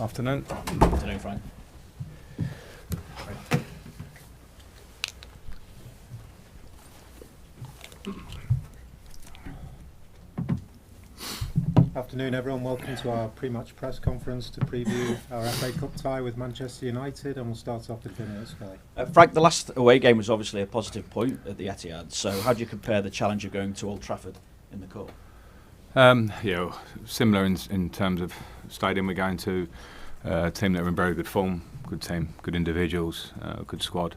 Afternoon. Afternoon, Frank. Afternoon, everyone. Welcome to our pre-match press conference to preview our FA Cup tie with Manchester United, and we'll start off with dinner at Sky. Frank, the last away game was obviously a positive point at the Etihad. So, how do you compare the challenge of going to Old Trafford in the cup? Similar in terms of stadium. We're going to a team that are in very good form, good team, good individuals, good squad.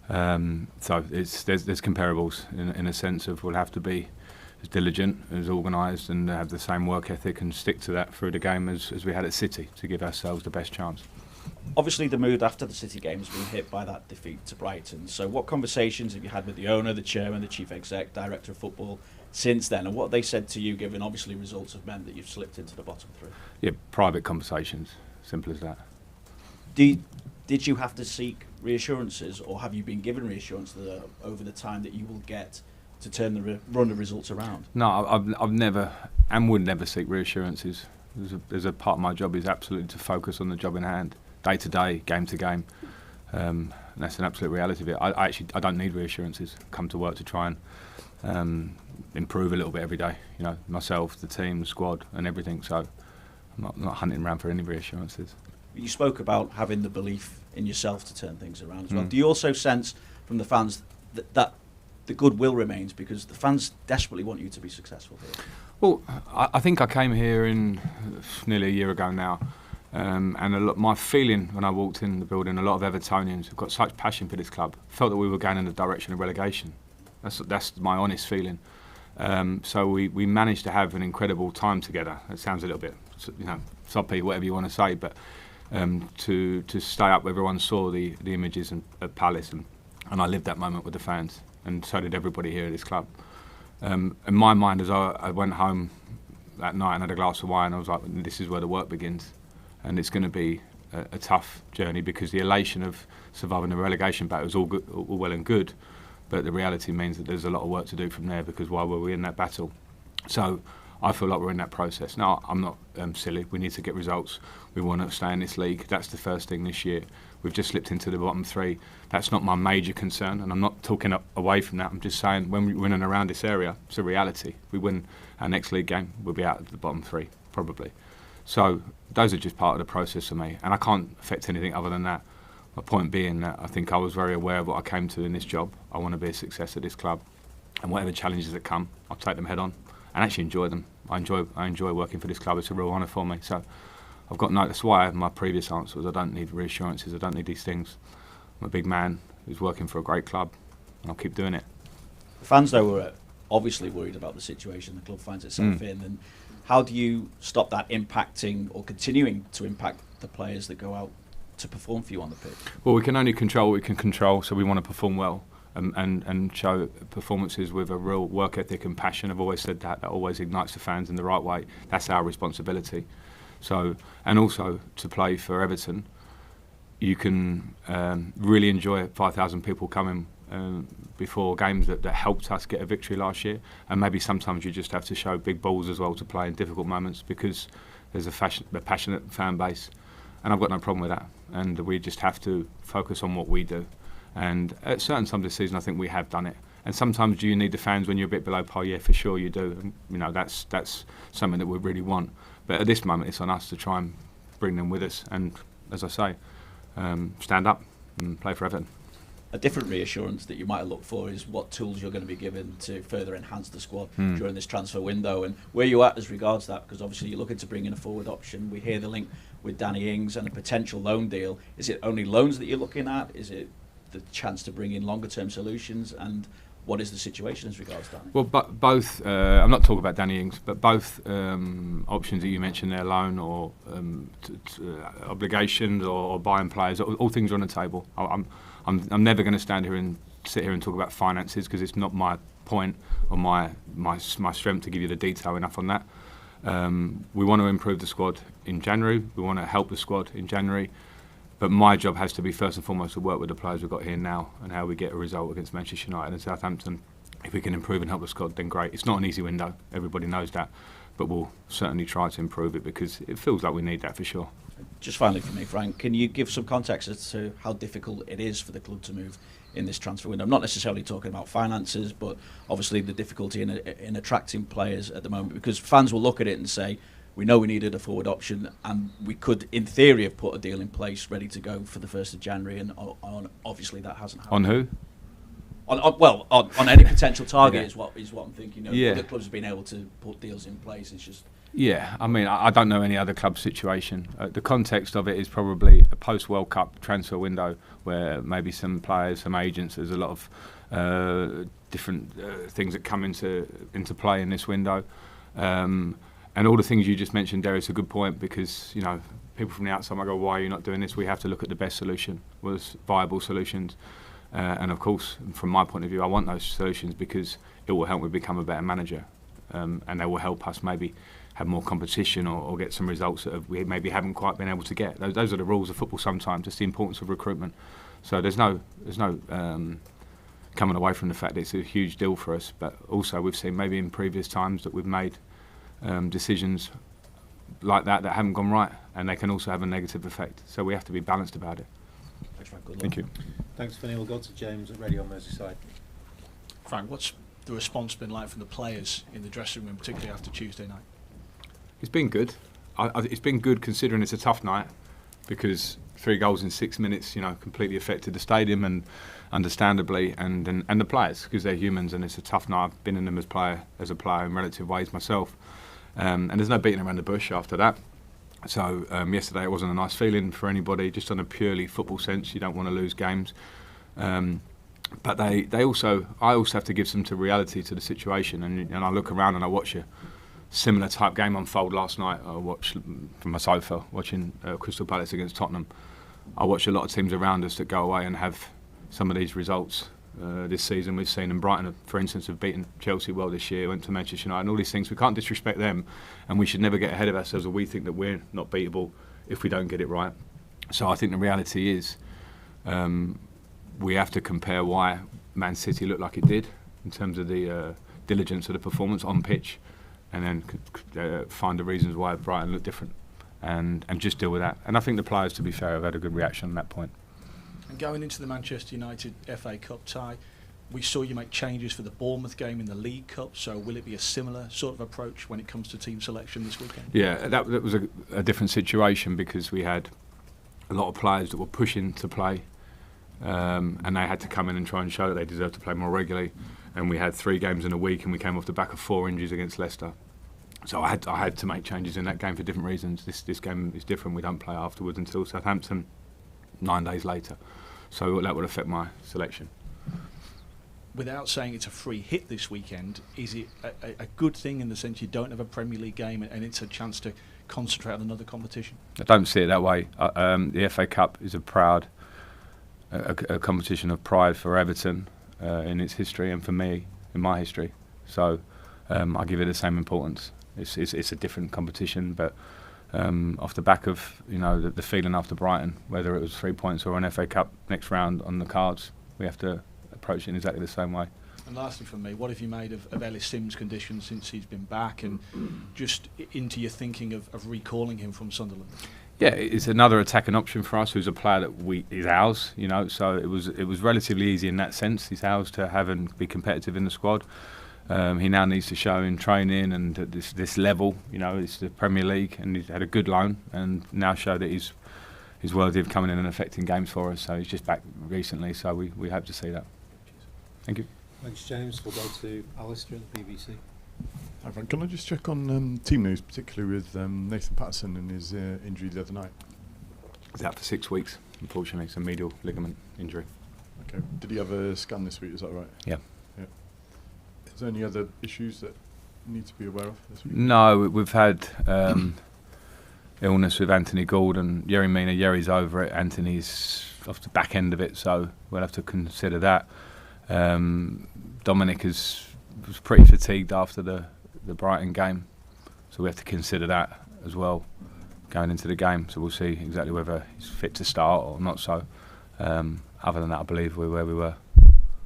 So there's comparables in a sense of we'll have to be as diligent, as organised, and have the same work ethic and stick to that through the game as we had at City to give ourselves the best chance. Obviously, the mood after the City game has been hit by that defeat to Brighton. So, what conversations have you had with the owner, the chairman, the chief exec, director of football since then, and what they said to you, given obviously results have meant that you've slipped into the bottom three? Yeah, private conversations, simple as that. Did you have to seek reassurances, or have you been given reassurances over the time that you will get to turn the run of results around? No, I've never and would never seek reassurances. There's a part of my job is absolutely to focus on the job in hand, day to day, game to game. And that's an absolute reality of it. I don't need reassurances. I come to work to try and improve a little bit every day. You know, myself, the team, the squad, and everything. So I'm not hunting around for any reassurances. You spoke about having the belief in yourself to turn things around as well. Do you also sense from the fans that the goodwill remains, because the fans desperately want you to be successful here? Well, I think I came here in nearly a year ago now, and my feeling when I walked in the building, a lot of Evertonians have got such passion for this club, felt that we were going in the direction of relegation. That's my honest feeling. So we managed to have an incredible time together. It sounds a little bit, soppy, whatever you want to say, but to stay up, everyone saw the images at Palace, and I lived that moment with the fans, and so did everybody here at this club. In my mind, as I went home that night and had a glass of wine, I was like, this is where the work begins, and it's going to be a tough journey, because the elation of surviving the relegation battle is all well and good, but the reality means that there's a lot of work to do from there, because why were we in that battle? So I feel like we're in that process. Now, I'm not silly. We need to get results. We want to stay in this league. That's the first thing this year. We've just slipped into the bottom three. That's not my major concern, and I'm not talking away from that. I'm just saying when we win and around this area, it's a reality. If we win our next league game, we'll be out of the bottom three, probably. So those are just part of the process for me, and I can't affect anything other than that. My point being that I think I was very aware of what I came to in this job. I want to be a success at this club, and whatever challenges that come, I'll take them head on and actually enjoy them. I enjoy working for this club. It's a real honour for me. So I've got no. That's why my previous answer was I don't need reassurances. I don't need these things. I'm a big man who's working for a great club, and I'll keep doing it. The fans, though, were obviously worried about the situation the club finds itself in, and how do you stop that impacting or continuing to impact the players that go out to perform for you on the pitch? Well, we can only control what we can control, so we want to perform well and show performances with a real work ethic and passion. I've always said that always ignites the fans in the right way. That's our responsibility. So, and also to play for Everton, you can really enjoy 5,000 people coming before games that helped us get a victory last year, and maybe sometimes you just have to show big balls as well to play in difficult moments, because there's a passionate fan base, and I've got no problem with that, and we just have to focus on what we do. And at certain times this season, I think we have done it. And sometimes do you need the fans when you're a bit below par? Yeah, for sure you do. And, that's something that we really want. But at this moment, it's on us to try and bring them with us. And as I say, stand up and play for Everton. A different reassurance that you might look for is what tools you're going to be given to further enhance the squad during this transfer window, and where you at as regards that, because obviously you're looking to bring in a forward option. We hear the link with Danny Ings and a potential loan deal. Is it only loans that you're looking at? Is it the chance to bring in longer term solutions, and what is the situation as regards Danny? Well, both, I'm not talking about Danny Ings, but both options that you mentioned there, loan or obligations or buying players, all things are on the table. I'm never going to sit here and talk about finances, because it's not my point or my strength to give you the detail enough on that. We want to improve the squad in January. We want to help the squad in January. But my job has to be first and foremost to work with the players we've got here now, and how we get a result against Manchester United and Southampton. if we can improve and help the squad, then great. It's not an easy window, everybody knows that, but we'll certainly try to improve it because it feels like we need that for sure. Just finally for me, Frank, can you give some context as to how difficult it is for the club to move in this transfer window? I'm not necessarily talking about finances, but obviously the difficulty in attracting players at the moment, because fans will look at it and say, we know we needed a forward option and we could, in theory, have put a deal in place ready to go for the 1st of January, and obviously that hasn't happened. On who? On any potential target is what I'm thinking. Other clubs have been able to put deals in place. It's just... Yeah, I mean, I don't know any other club situation. The context of it is probably a post-World Cup transfer window where maybe some players, some agents, there's a lot of different things that come into play in this window. And all the things you just mentioned, Darius, a good point, because, people from the outside might go, why are you not doing this? We have to look at the best solution, was viable solutions. And of course, from my point of view, I want those solutions because it will help me become a better manager. And they will help us maybe have more competition or get some results that we maybe haven't quite been able to get. Those are the rules of football sometimes. It's the importance of recruitment. So there's no coming away from the fact that it's a huge deal for us. But also we've seen maybe in previous times that we've made decisions like that haven't gone right, and they can also have a negative effect. So we have to be balanced about it. Thanks, Frank. Good luck. Thank you. Thanks, Vinny. We'll go to James at Radio Merseyside. Frank, what's the response been like from the players in the dressing room, particularly after Tuesday night? It's been good. It's been good considering it's a tough night, because 3 goals in 6 minutes, completely affected the stadium, and understandably, and the players, because they're humans and it's a tough night. I've been in them as a player in relative ways myself, and there's no beating around the bush after that. So yesterday it wasn't a nice feeling for anybody, just on a purely football sense. You don't want to lose games, but I also have to give some reality to the situation, and I look around and I watch a similar type game unfold last night. I watched from my sofa watching Crystal Palace against Tottenham. I watch a lot of teams around us that go away and have some of these results this season. We've seen, and Brighton, for instance, have beaten Chelsea well this year, went to Manchester United, and all these things. We can't disrespect them, and we should never get ahead of ourselves, or we think that we're not beatable if we don't get it right. So I think the reality is we have to compare why Man City looked like it did in terms of the diligence of the performance on pitch, and then find the reasons why Brighton looked different, and just deal with that. And I think the players, to be fair, have had a good reaction on that point. And going into the Manchester United FA Cup tie, we saw you make changes for the Bournemouth game in the League Cup, so will it be a similar sort of approach when it comes to team selection this weekend? Yeah, that was a different situation, because we had a lot of players that were pushing to play, and they had to come in and try and show that they deserved to play more regularly. And we had 3 games in a week, and we came off the back of 4 injuries against Leicester. So I had to make changes in that game for different reasons. This game is different. We don't play afterwards until Southampton 9 days later. So that would affect my selection. Without saying it's a free hit this weekend, is it a good thing in the sense you don't have a Premier League game and it's a chance to concentrate on another competition? I don't see it that way. The FA Cup is a competition of pride for Everton in its history, and for me in my history. So I give it the same importance. It's a different competition, but off the back of the feeling after Brighton, whether it was 3 points or an FA Cup next round on the cards, we have to approach it in exactly the same way. And lastly from me, what have you made of Ellis Simms' condition since he's been back, and just into your thinking of recalling him from Sunderland? Yeah, it's another attacking option for us, who's a player that is ours, so it was relatively easy in that sense. He's ours to have and be competitive in the squad. He now needs to show in training and at this level, it's the Premier League, and he's had a good loan and now show that he's worthy of coming in and affecting games for us. So he's just back recently, so we hope to see that. Thank you. Thanks, James. We'll go to Alistair at the BBC. Hi, Frank. Can I just check on team news, particularly with Nathan Patterson and his injury the other night? He's out for 6 weeks, unfortunately. It's a medial ligament injury. Okay. Did he have a scan this week? Is that right? Yeah. Is there any other issues that you need to be aware of this week? No, we've had illness with Anthony Gordon. Yerry Mina, Yerry's over it. Anthony's off the back end of it, so we'll have to consider that. Dominic was pretty fatigued after the Brighton game, so we have to consider that as well going into the game. So we'll see exactly whether he's fit to start or not. So other than that, I believe we're where we were.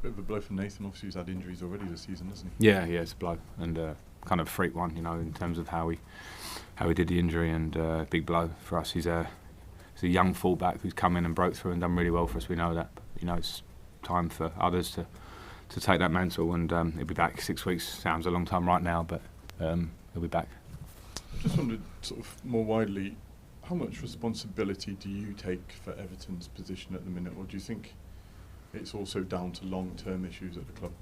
bit of a blow for Nathan. Obviously, he's had injuries already this season, hasn't he? Yeah, it's a blow, and kind of freak one, in terms of how he did the injury, and big blow for us. He's a young fullback who's come in and broke through and done really well for us. We know that. But, it's time for others to take that mantle, and he'll be back 6 weeks. Sounds a long time right now, but he'll be back. I just wondered, sort of more widely, how much responsibility do you take for Everton's position at the minute, or do you think it's also down to long-term issues at the club?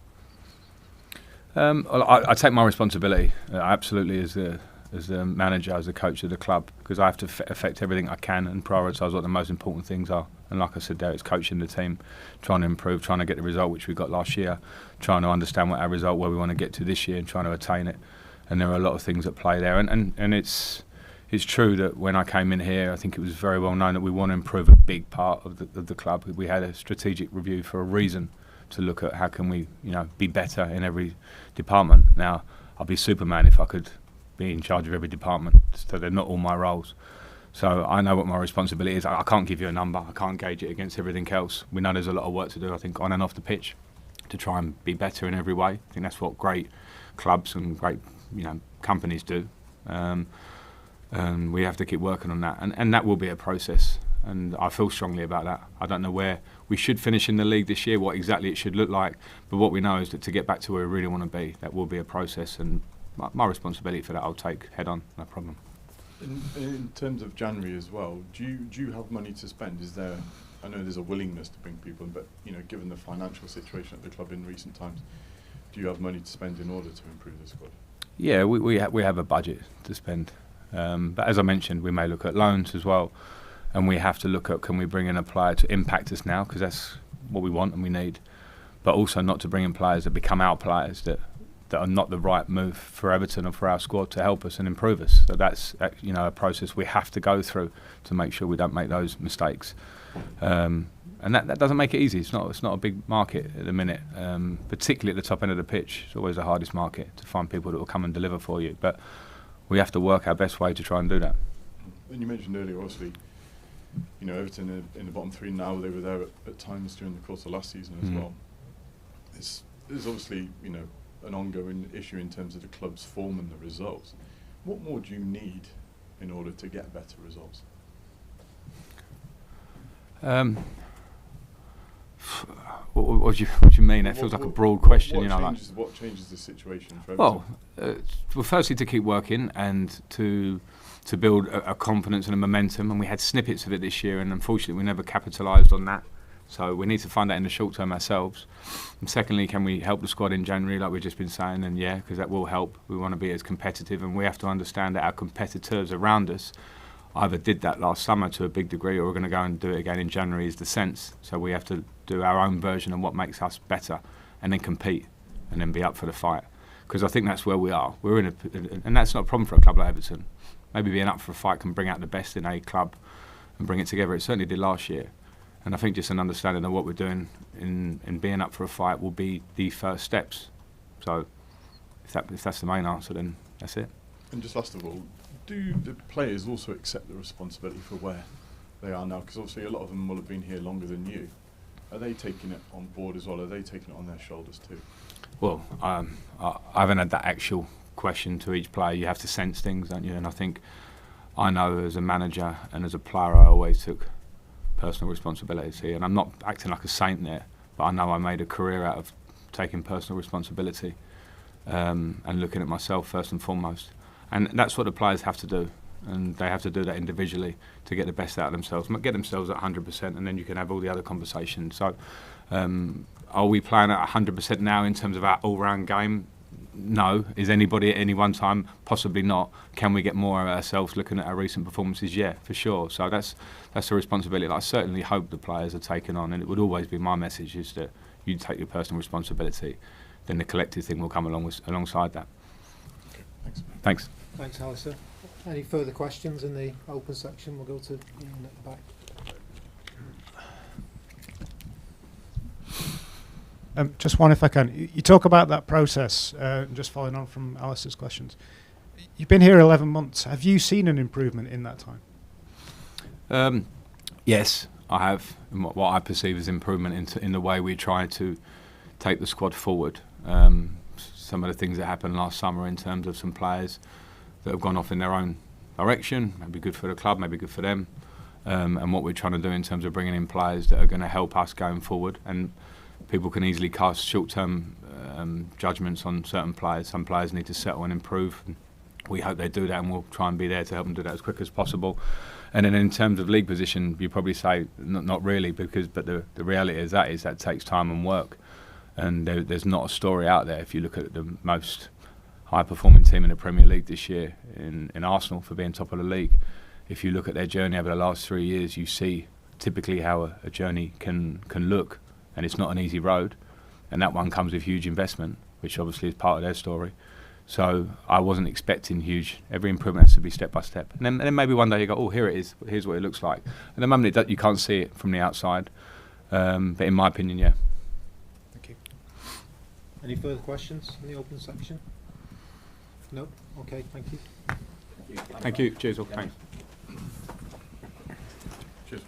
I take my responsibility absolutely as a manager, as a coach of the club, because I have to affect everything I can and prioritise what the most important things are. And like I said there, it's coaching the team, trying to improve, trying to get the result which we got last year, trying to understand what our result, where we want to get to this year, and trying to attain it. And there are a lot of things at play there. And it's true that when I came in here, I think it was very well known that we want to improve a big part of the club. We had a strategic review for a reason, to look at how can we, be better in every department. Now, I'd be Superman if I could be in charge of every department, so they're not all my roles. So I know what my responsibility is. I can't give you a number. I can't gauge it against everything else. We know there's a lot of work to do, I think, on and off the pitch, to try and be better in every way. I think that's what great clubs and great, companies do. And we have to keep working on that. And that will be a process. And I feel strongly about that. I don't know where we should finish in the league this year, what exactly it should look like. But what we know is that to get back to where we really want to be, that will be a process. And my responsibility for that I'll take head on, no problem. In terms of January as well, do you have money to spend? Is there, I know there's a willingness to bring people in, but given the financial situation at the club in recent times, do you have money to spend in order to improve the squad? Yeah, we have a budget to spend, but as I mentioned, we may look at loans as well, and we have to look at, can we bring in a player to impact us now, because that's what we want and we need, but also not to bring in players that become our players that are not the right move for Everton or for our squad to help us and improve us. So that's a process we have to go through to make sure we don't make those mistakes. And that doesn't make it easy. It's not a big market at the minute, particularly at the top end of the pitch. It's always the hardest market to find people that will come and deliver for you. But we have to work our best way to try and do that. And you mentioned earlier, obviously, Everton in the bottom three now. They were there at times during the course of last season as well. There's obviously, an ongoing issue in terms of the club's form and the results. What more do you need in order to get better results? What do you mean? It feels like a broad question. What changes the situation for Everton? Well, firstly to keep working and to build a confidence and a momentum, and we had snippets of it this year, and unfortunately we never capitalised on that. So we need to find that in the short term ourselves. And secondly, can we help the squad in January, like we've just been saying? And yeah, because that will help. We want to be as competitive, and we have to understand that our competitors around us either did that last summer to a big degree, or we're going to go and do it again in January, is the sense. So we have to do our own version of what makes us better, and then compete, and then be up for the fight. Because I think that's where we are. We're and that's not a problem for a club like Everton. Maybe being up for a fight can bring out the best in a club and bring it together. It certainly did last year. And I think just an understanding of what we're doing in being up for a fight will be the first steps. So if that's the main answer, then that's it. And just last of all, do the players also accept the responsibility for where they are now? Because obviously a lot of them will have been here longer than you. Are they taking it on board as well? Are they taking it on their shoulders too? Well, I haven't had that actual question to each player. You have to sense things, don't you? And I think I know as a manager and as a player, I always took personal responsibility, and I'm not acting like a saint there, but I know I made a career out of taking personal responsibility and looking at myself first and foremost. And that's what the players have to do, and they have to do that individually to get the best out of themselves, get themselves at 100%, and then you can have all the other conversations. So are we playing at 100% now in terms of our all-round game? No. Is anybody at any one time? Possibly not. Can we get more of ourselves looking at our recent performances? Yeah, for sure. So that's a responsibility that I certainly hope the players are taking on, and it would always be my message, is that you take your personal responsibility, then the collective thing will come alongside that. Okay, thanks. Thanks. Thanks, Alistair. Any further questions in the open section? We'll go to Ian at the back. Just one, if I can. You talk about that process, just following on from Alistair's questions. You've been here 11 months. Have you seen an improvement in that time? Yes, I have. What I perceive as improvement in the way we try to take the squad forward. Some of the things that happened last summer in terms of some players that have gone off in their own direction, maybe good for the club, maybe good for them, and what we're trying to do in terms of bringing in players that are going to help us going forward. And people can easily cast short-term judgments on certain players. Some players need to settle and improve. We hope they do that, and we'll try and be there to help them do that as quick as possible. And then in terms of league position, you probably say not really, but the reality is that takes time and work. And there's not a story out there. If you look at the most high-performing team in the Premier League this year, in Arsenal, for being top of the league, if you look at their journey over the last 3 years, you see typically how a journey can look, and it's not an easy road. And that one comes with huge investment, which obviously is part of their story. So I wasn't expecting huge. Every improvement has to be step by step. And then maybe one day you go, oh, here it is. Here's what it looks like. At the moment, you can't see it from the outside. But in my opinion, yeah. Thank you. Any further questions in the open section? No? Okay, thank you. Thank you. Cheers all. Thanks. Cheers.